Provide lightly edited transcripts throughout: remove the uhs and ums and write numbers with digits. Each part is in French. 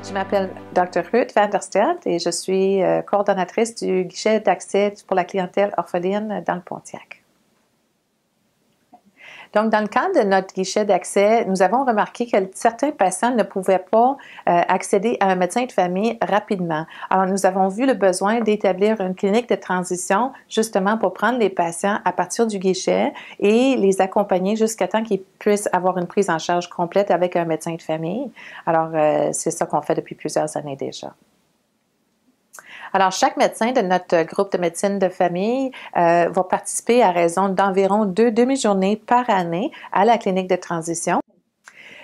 Je m'appelle Dr. Ruth van der Stelt et je suis coordonnatrice du guichet d'accès pour la clientèle orpheline dans le Pontiac. Donc, dans le cadre de notre guichet d'accès, nous avons remarqué que certains patients ne pouvaient pas accéder à un médecin de famille rapidement. Alors, nous avons vu le besoin d'établir une clinique de transition justement pour prendre les patients à partir du guichet et les accompagner jusqu'à temps qu'ils puissent avoir une prise en charge complète avec un médecin de famille. Alors, c'est ça qu'on fait depuis plusieurs années déjà. Alors, chaque médecin de notre groupe de médecine de famille va participer à raison d'environ 2 demi-journées par année à la clinique de transition.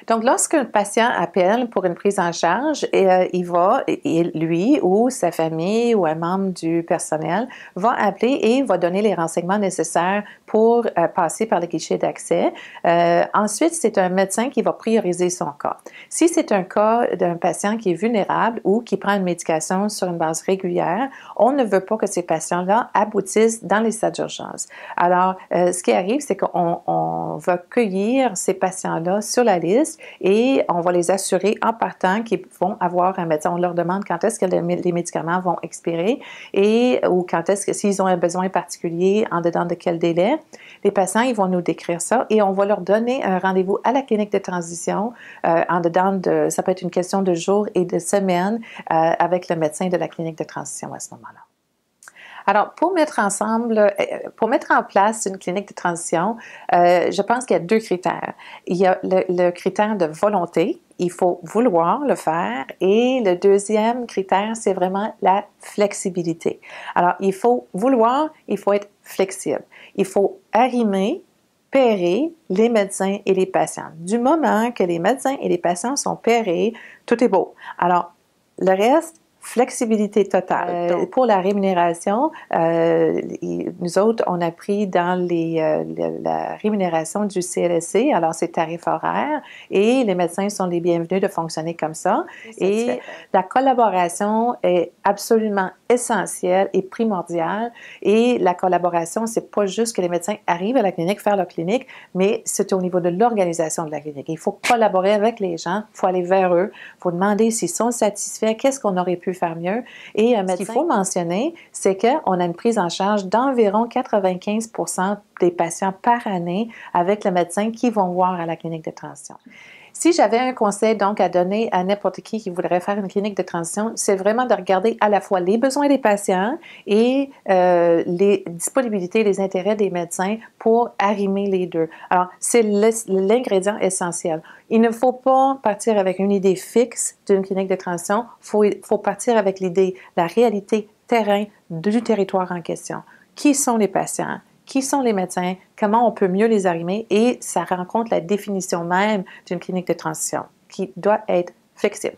Donc, lorsqu'un patient appelle pour une prise en charge, il va, lui ou sa famille ou un membre du personnel va appeler et va donner les renseignements nécessaires pour passer par le guichet d'accès. Ensuite, c'est un médecin qui va prioriser son cas. Si c'est un cas d'un patient qui est vulnérable ou qui prend une médication sur une base régulière, on ne veut pas que ces patients-là aboutissent dans les salles d'urgence. Alors, ce qui arrive, c'est qu'on va cueillir ces patients-là sur la liste et on va les assurer en partant qu'ils vont avoir un médecin. On leur demande quand est-ce que les médicaments vont expirer ou quand est-ce que s'ils ont un besoin particulier, en dedans de quel délai. Les patients, ils vont nous décrire ça et on va leur donner un rendez-vous à la clinique de transition en dedans de, ça peut être une question de jours et de semaines avec le médecin de la clinique de transition à ce moment-là. Alors, pour mettre en place une clinique de transition, je pense qu'il y a 2 critères. Il y a le critère de volonté. Il faut vouloir le faire. Et le deuxième critère, c'est vraiment la flexibilité. Alors, il faut vouloir, il faut être flexible. Il faut arrimer, pairer les médecins et les patients. Du moment que les médecins et les patients sont pairés, tout est beau. Alors, le reste, flexibilité totale. Donc, pour la rémunération, nous autres, on a pris dans la rémunération du CLSC, alors c'est tarif horaire, et les médecins sont les bienvenus de fonctionner comme ça. Et la collaboration est absolument essentielle et primordiale. Et la collaboration, c'est pas juste que les médecins arrivent à la clinique, faire leur clinique, mais c'est au niveau de l'organisation de la clinique. Il faut collaborer avec les gens, il faut aller vers eux, il faut demander s'ils sont satisfaits, qu'est-ce qu'on aurait pu faire mieux. Et ce qu'il faut mentionner, c'est qu'on a une prise en charge d'environ 95% des patients par année avec le médecin qui vont voir à la clinique de transition. Si j'avais un conseil donc à donner à n'importe qui voudrait faire une clinique de transition, c'est vraiment de regarder à la fois les besoins des patients et les disponibilités, les intérêts des médecins pour arrimer les deux. Alors, c'est l'ingrédient essentiel. Il ne faut pas partir avec une idée fixe d'une clinique de transition. Il faut partir avec l'idée, la réalité terrain du territoire en question. Qui sont les patients? Qui sont les médecins, comment on peut mieux les arrimer et ça rencontre la définition même d'une clinique de transition qui doit être flexible.